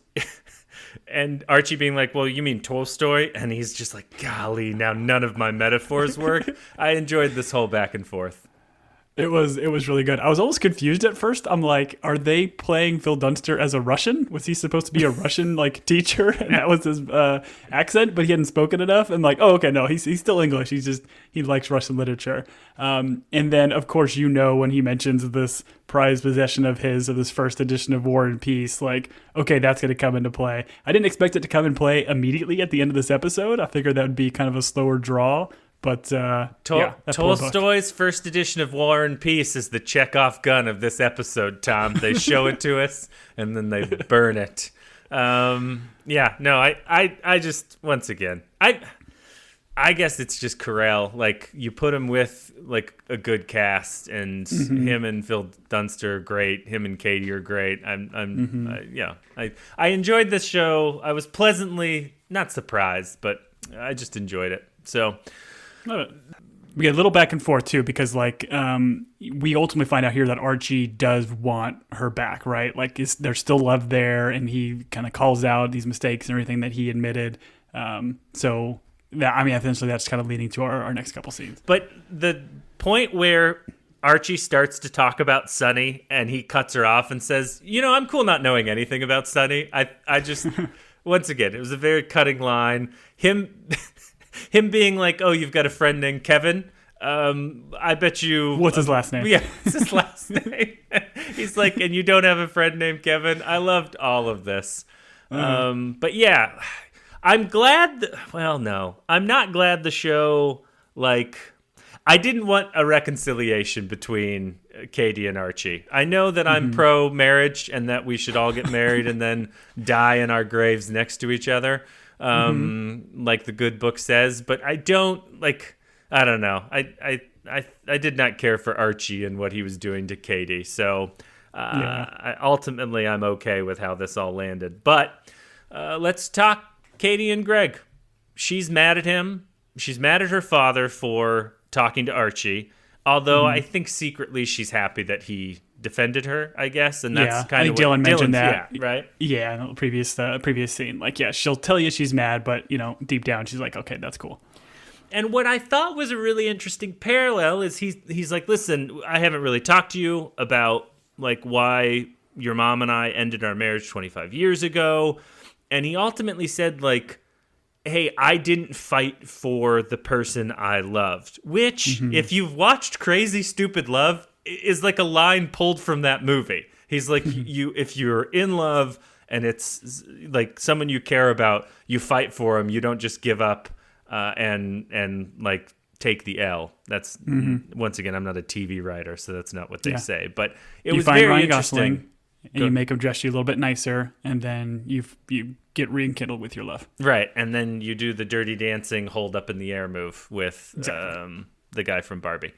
and Archie being like, well, you mean Tolstoy? And he's just like, golly, now none of my metaphors work. I enjoyed this whole back and forth. It was really good. I was almost confused at first. I'm like, are they playing Phil Dunster as a Russian? Was he supposed to be a Russian like teacher, and that was his accent, but he hadn't spoken enough? And like, oh, okay, no, he's still English. He likes Russian literature. And then of course, when he mentions this prized possession of this first edition of War and Peace, like, okay, that's going to come into play. I didn't expect it to come in play immediately at the end of this episode. I figured that would be kind of a slower draw. But Tolstoy's first edition of War and Peace is the Chekhov gun of this episode, Tom. They show it to us, and then they burn it. I just, once again, I guess it's just Carrell. Like, you put him with, like, a good cast, and him and Phil Dunster are great. Him and Katie are great. I enjoyed this show. I was pleasantly, not surprised, but I just enjoyed it. So... we get a little back and forth too, because like we ultimately find out here that Archie does want her back, right? Like there's still love there, and he kind of calls out these mistakes and everything that he admitted. So that, I mean, essentially that's kind of leading to our next couple scenes. But the point where Archie starts to talk about Sonny and he cuts her off and says, I'm cool not knowing anything about Sonny. I just, once again, it was a very cutting line. Him being like, oh, you've got a friend named Kevin. I bet you. What's his last name? Yeah, it's his last name. He's like, and you don't have a friend named Kevin. I loved all of this. But yeah, I'm glad. No, I'm not glad the show, like, I didn't want a reconciliation between Katie and Archie. I know that I'm pro marriage and that we should all get married and then die in our graves next to each other, like the good book says. But I don't like. I don't know. I did not care for Archie and what he was doing to Katie. So ultimately, I'm okay with how this all landed. But let's talk Katie and Greg. She's mad at him. She's mad at her father for talking to Archie. Although I think secretly she's happy that he defended her, I guess. And that's kind of what Dylan mentioned that. Yeah, right? Yeah, in the previous scene. Like, yeah, she'll tell you she's mad, but, deep down she's like, okay, that's cool. And what I thought was a really interesting parallel is he's like, listen, I haven't really talked to you about like why your mom and I ended our marriage 25 years ago. And he ultimately said like, hey, I didn't fight for the person I loved, which if you've watched Crazy Stupid Love is like a line pulled from that movie. He's like, if you're in love and it's like someone you care about, you fight for them. You don't just give up. And like take the L. That's once again, I'm not a TV writer, so that's not what they say. But you was very Ryan interesting. Gosling, and you make him dress you a little bit nicer, and then you get rekindled with your love. Right, and then you do the Dirty Dancing hold up in the air move with the guy from Barbie.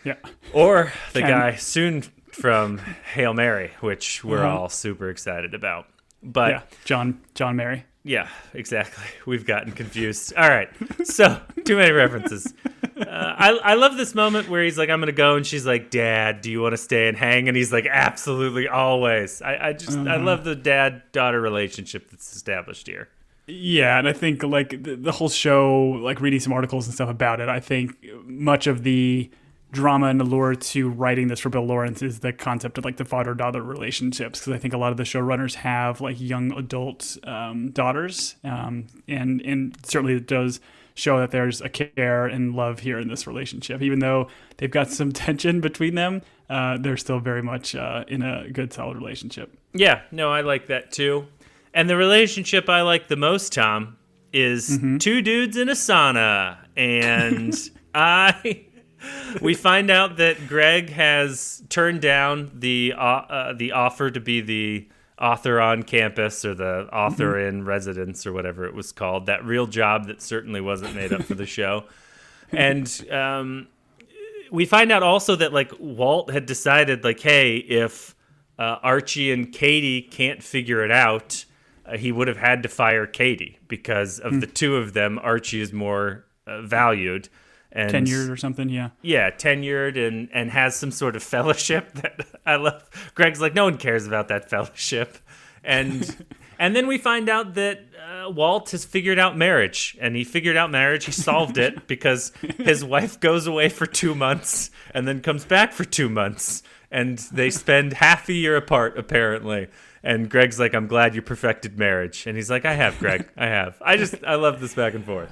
Yeah, or the guy soon from Hail Mary, which we're all super excited about. But John Mary. Yeah, exactly. We've gotten confused. All right. So, too many references. I love this moment where he's like, I'm going to go. And she's like, Dad, do you want to stay and hang? And he's like, absolutely, always. I love the dad-daughter relationship that's established here. Yeah, and I think like the whole show, like reading some articles and stuff about it, I think much of the drama and allure to writing this for Bill Lawrence is the concept of like the father-daughter relationships, because I think a lot of the showrunners have like young adult daughters, and certainly it does show that there's a care and love here in this relationship. Even though they've got some tension between them, they're still very much in a good, solid relationship. Yeah, no, I like that too. And the relationship I like the most, Tom, is two dudes in a sauna, and we find out that Greg has turned down the offer to be the author on campus, or the author in residence, or whatever it was called. That real job that certainly wasn't made up for the show. And we find out also that like Walt had decided like, hey, if Archie and Katie can't figure it out, he would have had to fire Katie because of the two of them. Archie is more valued. And, tenured or something, yeah. Yeah, tenured and has some sort of fellowship that I love. Greg's like, no one cares about that fellowship. And then we find out that Walt has figured out marriage. And he figured out marriage. He solved it because his wife goes away for 2 months and then comes back for 2 months. And they spend half a year apart, apparently. And Greg's like, I'm glad you perfected marriage. And he's like, I have, Greg. I have. I love this back and forth.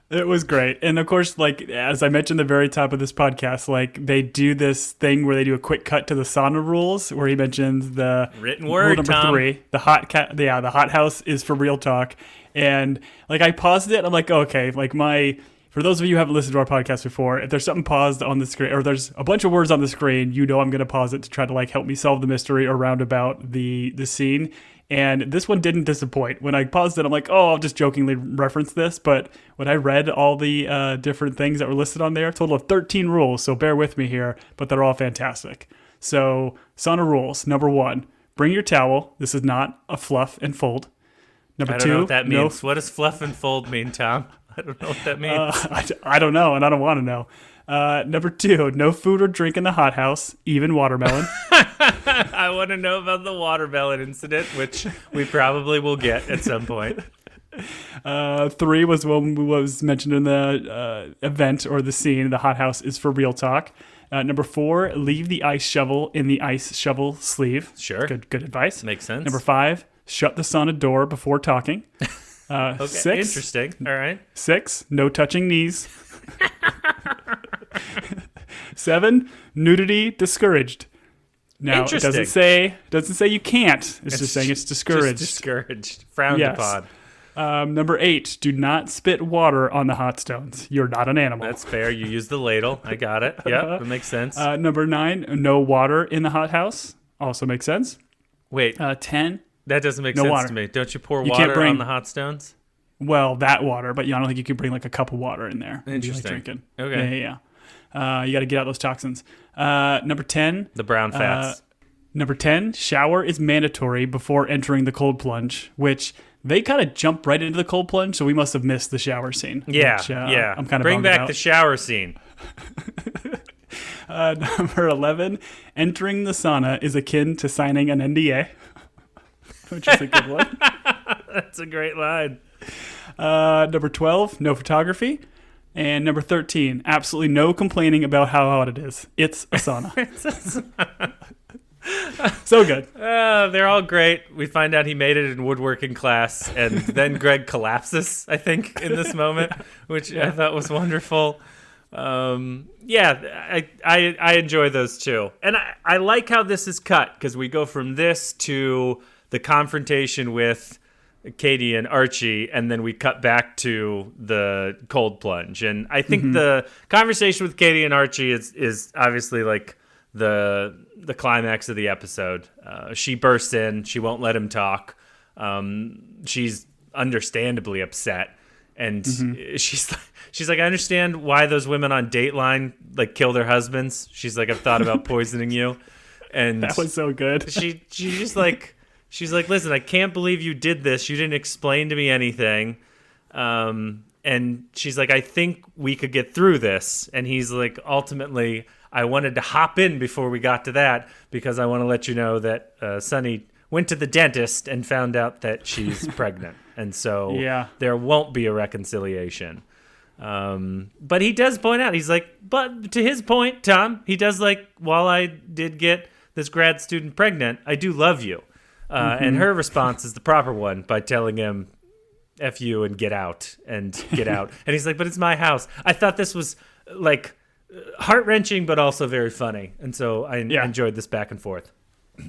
It was great. And of course, like, as I mentioned at the very top of this podcast, like, they do this thing where they do a quick cut to the sauna rules, where he mentions the written word, rule number Tom. 3, the hot house is for real talk. And like, I paused it. I'm like, okay, like for those of you who haven't listened to our podcast before, if there's something paused on the screen, or there's a bunch of words on the screen, I'm going to pause it to try to like help me solve the mystery around about the scene. And this one didn't disappoint. When I paused it, I'm like, oh, I'll just jokingly reference this. But when I read all the different things that were listed on there, a total of 13 rules. So bear with me here, but they're all fantastic. So sauna rules. Number 1, bring your towel. This is not a fluff and fold. Number 2, I don't know what that means. What does fluff and fold mean, Tom? I don't know what that means. I don't know, and I don't want to know. Number 2, no food or drink in the hothouse, even watermelon. I want to know about the watermelon incident, which we probably will get at some point. 3 was one was mentioned in the event or the scene. The hothouse is for real talk. Number 4, leave the ice shovel in the ice shovel sleeve. Sure. Good advice. Makes sense. Number 5, shut the sauna door before talking. Okay, 6, interesting. All right. 6, no touching knees. 7, nudity discouraged. Now it doesn't say you can't. It's just saying it's discouraged. Just discouraged. Frowned upon. Number 8, do not spit water on the hot stones. You're not an animal. That's fair. You use the ladle. I got it. Yep, that makes sense. Number 9, no water in the hothouse. Also makes sense. Wait. 10. That doesn't make no sense water. to me. Don't you pour water on the hot stones? Well, that water, but I don't think you can bring like a cup of water in there. Interesting. Like drinking. Okay. Yeah. You got to get out those toxins. Number 10. The brown fats. Number 10, shower is mandatory before entering the cold plunge, which they kind of jump right into the cold plunge, so we must have missed the shower scene. Yeah, which, yeah. I'm kind of bring back about. the shower scene. Number 11, entering the sauna is akin to signing an NDA, which is a good one. That's a great line. Number 12, no photography. And number 13, absolutely no complaining about how hot it is. It's a sauna. So good. They're all great. We find out he made it in woodworking class, and then Greg collapses, I think, in this moment, which I thought was wonderful. I enjoy those too. And I like how this is cut, because we go from this to the confrontation with Katie and Archie, and then we cut back to the cold plunge. And I think the conversation with Katie and Archie is obviously like the climax of the episode. She bursts in. She won't let him talk. She's understandably upset. And she's like, I understand why those women on Dateline like kill their husbands. She's like, I've thought about poisoning you. And that was so good. She's like, listen, I can't believe you did this. You didn't explain to me anything. And she's like, I think we could get through this. And he's like, ultimately, I wanted to hop in before we got to that because I want to let you know that Sunny went to the dentist and found out that she's pregnant. And so there won't be a reconciliation. But he does point out, he's like, but to his point, Tom, he does like, while I did get this grad student pregnant, I do love you. And her response is the proper one by telling him, F you and get out and get out. And he's like, but it's my house. I thought this was like heart-wrenching, but also very funny. And so I enjoyed this back and forth.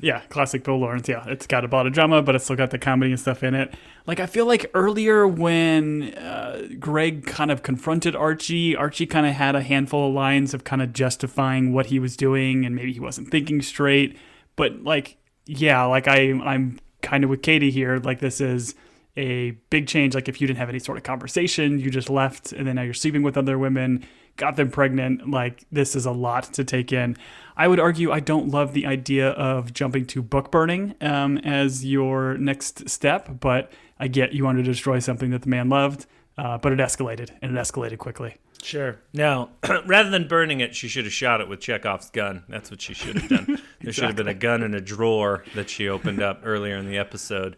Yeah, classic Bill Lawrence. Yeah, it's got a lot of drama, but it's still got the comedy and stuff in it. Like, I feel like earlier when Greg kind of confronted Archie kind of had a handful of lines of kind of justifying what he was doing, and maybe he wasn't thinking straight. But like, yeah, like I'm kind of with Katie here. Like, this is a big change. Like, if you didn't have any sort of conversation, you just left, and then now you're sleeping with other women, got them pregnant. Like, this is a lot to take in. I would argue I don't love the idea of jumping to book burning as your next step, but I get you wanted to destroy something that the man loved, but it escalated, and it escalated quickly. Sure. Now, rather than burning it, she should have shot it with Chekhov's gun. That's what she should have done. There should have been a gun in a drawer that she opened up earlier in the episode.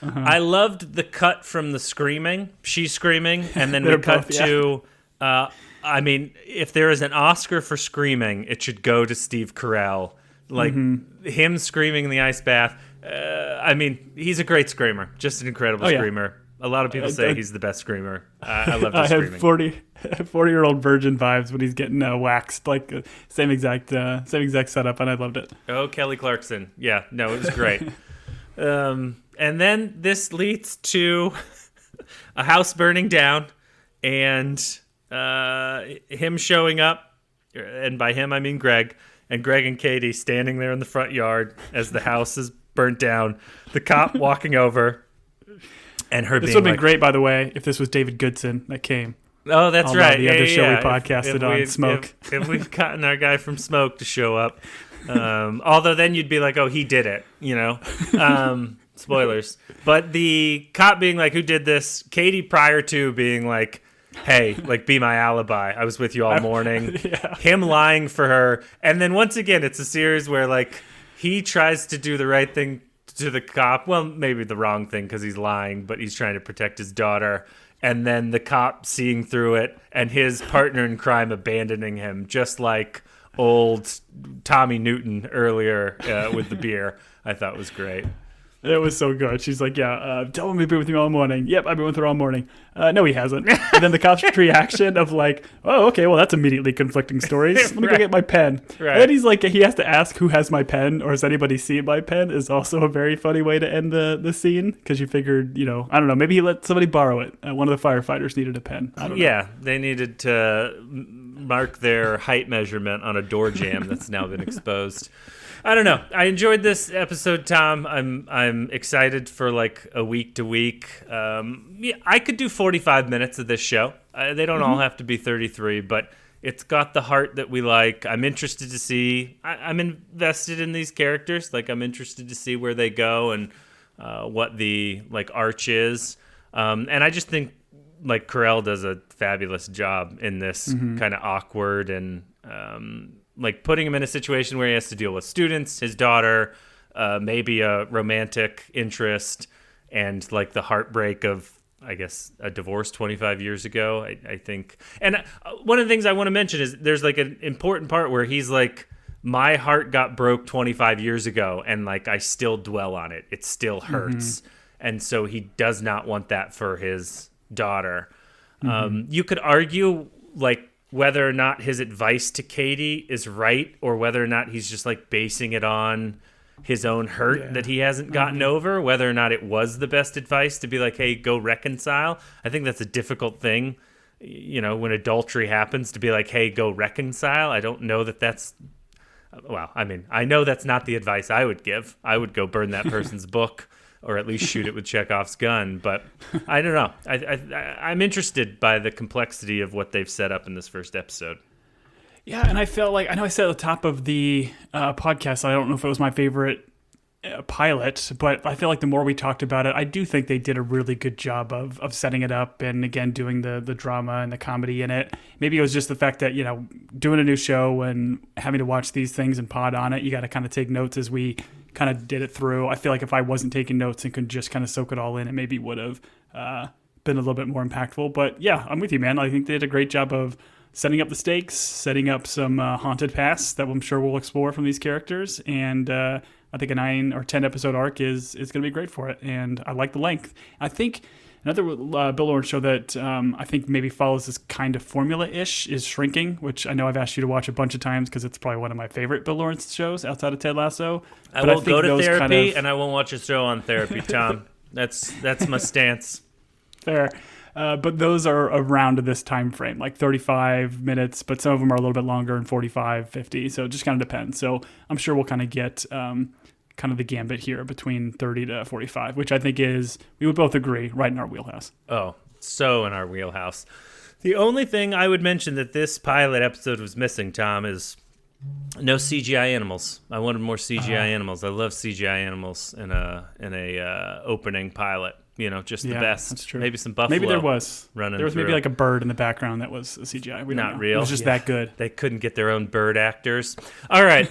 I loved the cut from the screaming. She's screaming, and then we cut to... I mean, if there is an Oscar for screaming, it should go to Steve Carrell. Like, him screaming in the ice bath. I mean, he's a great screamer. Just an incredible screamer. A lot of people say he's the best screamer. I love his screaming. I had 40-year-old virgin vibes when he's getting waxed. Like, same exact setup, and I loved it. Oh, Kelly Clarkson. Yeah, no, it was great. And then this leads to a house burning down, and... him showing up, and by him I mean Greg, and Greg and Katie standing there in the front yard as the house is burnt down, the cop walking over, and her this being would have like, been great, by the way, if this was David Goodson that came. Oh, that's right. The other show we podcasted on, Smoke. If we've gotten our guy from Smoke to show up, although then you'd be like, oh, he did it, you know? Spoilers. But the cop being like, who did this? Katie prior to being like, hey, like, be my alibi. I was with you all morning. Yeah. Him lying for her. And then once again, it's a series where, like, he tries to do the right thing to the cop. Well, maybe the wrong thing because he's lying, but he's trying to protect his daughter. And then the cop seeing through it and his partner in crime abandoning him, just like old Tommy Newton earlier with the beer. I thought was great. It was so good. She's like, yeah, tell him he's been with you all morning. Yep, I've been with her all morning. No, he hasn't. And then the cop's reaction of like, oh, okay, well, that's immediately conflicting stories. Let me go get my pen. Right. And then he's like, he has to ask who has my pen or has anybody seen my pen is also a very funny way to end the scene because you figured, I don't know, maybe he let somebody borrow it. One of the firefighters needed a pen. I don't know. Yeah, they needed to mark their height measurement on a door jamb that's now been exposed. I don't know. I enjoyed this episode, Tom. I'm excited for like a week to week. Yeah, I could do 45 minutes of this show. They don't all have to be 33, but it's got the heart that we like. I'm interested to see. I'm invested in these characters. Like, I'm interested to see where they go and what the like arch is. And I just think like Carrell does a fabulous job in this kind of awkward and like putting him in a situation where he has to deal with students, his daughter, maybe a romantic interest, and like the heartbreak of, I guess, a divorce 25 years ago, I think. And one of the things I want to mention is there's like an important part where he's like, my heart got broke 25 years ago, and like I still dwell on it. It still hurts. And so he does not want that for his daughter. You could argue like whether or not his advice to Katie is right or whether or not he's just like basing it on his own hurt that he hasn't gotten over, whether or not it was the best advice to be like, hey, go reconcile. I think that's a difficult thing, when adultery happens, to be like, hey, go reconcile. I don't know that that's, well, I mean, I know that's not the advice I would give. I would go burn that person's book or at least shoot it with Chekhov's gun. But I don't know. I'm interested by the complexity of what they've set up in this first episode. Yeah, and I felt like, I know I said at the top of the podcast, I don't know if it was my favorite pilot, but I feel like the more we talked about it, I do think they did a really good job of setting it up and, again, doing the drama and the comedy in it. Maybe it was just the fact that, doing a new show and having to watch these things and pod on it, you got to kind of take notes as we kind of did it through. I feel like if I wasn't taking notes and could just kind of soak it all in, it maybe would have been a little bit more impactful. But yeah, I'm with you, man. I think they did a great job of setting up the stakes, setting up some haunted pasts that I'm sure we'll explore from these characters. And I think a 9 or 10 episode arc is going to be great for it. And I like the length. I think another Bill Lawrence show that I think maybe follows this kind of formula-ish is Shrinking, which I know I've asked you to watch a bunch of times because it's probably one of my favorite Bill Lawrence shows outside of Ted Lasso. I won't go to therapy, and I won't watch a show on therapy, Tom. That's my stance. Fair. But those are around this time frame, like 35 minutes, but some of them are a little bit longer and 45, 50. So it just kind of depends. So I'm sure we'll kind of get kind of the gambit here between 30 to 45, which I think is, we would both agree, right in our wheelhouse. Oh, so in our wheelhouse. The only thing I would mention that this pilot episode was missing, Tom, is no CGI animals. I wanted more CGI animals. I love CGI animals in a opening pilot. Just the best. That's true. Maybe some buffalo. Maybe there was running. There was through. Maybe like a bird in the background that was a CGI. Not real. It was just that good. They couldn't get their own bird actors. All right.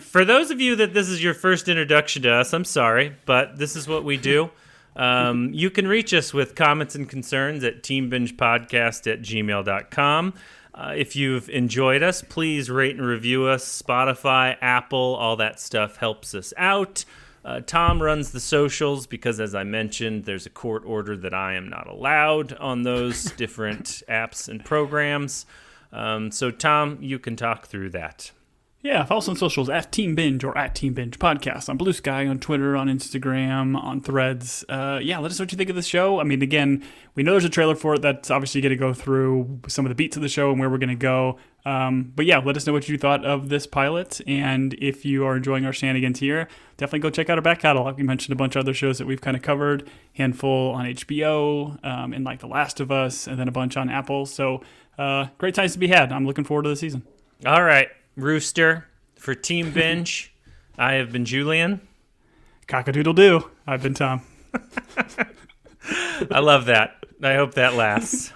For those of you that this is your first introduction to us, I'm sorry, but this is what we do. You can reach us with comments and concerns at teambingepodcast@gmail.com. If you've enjoyed us, please rate and review us. Spotify, Apple, all that stuff helps us out. Tom runs the socials because, as I mentioned, there's a court order that I am not allowed on those different apps and programs. So, Tom, you can talk through that. Yeah, follow us on socials at Team Binge or at Team Binge Podcast on Blue Sky, on Twitter, on Instagram, on Threads. Let us know what you think of the show. I mean, again, we know there's a trailer for it that's obviously going to go through some of the beats of the show and where we're going to go. But yeah, let us know what you thought of this pilot. And if you are enjoying our shenanigans here, definitely go check out our back catalog. We mentioned a bunch of other shows that we've kind of covered, handful on HBO, and like The Last of Us, and then a bunch on Apple. So great times to be had. I'm looking forward to the season. All right, Rooster, for Team Binge, I have been Julian. Cock-a-doodle-doo. I've been Tom. I love that. I hope that lasts.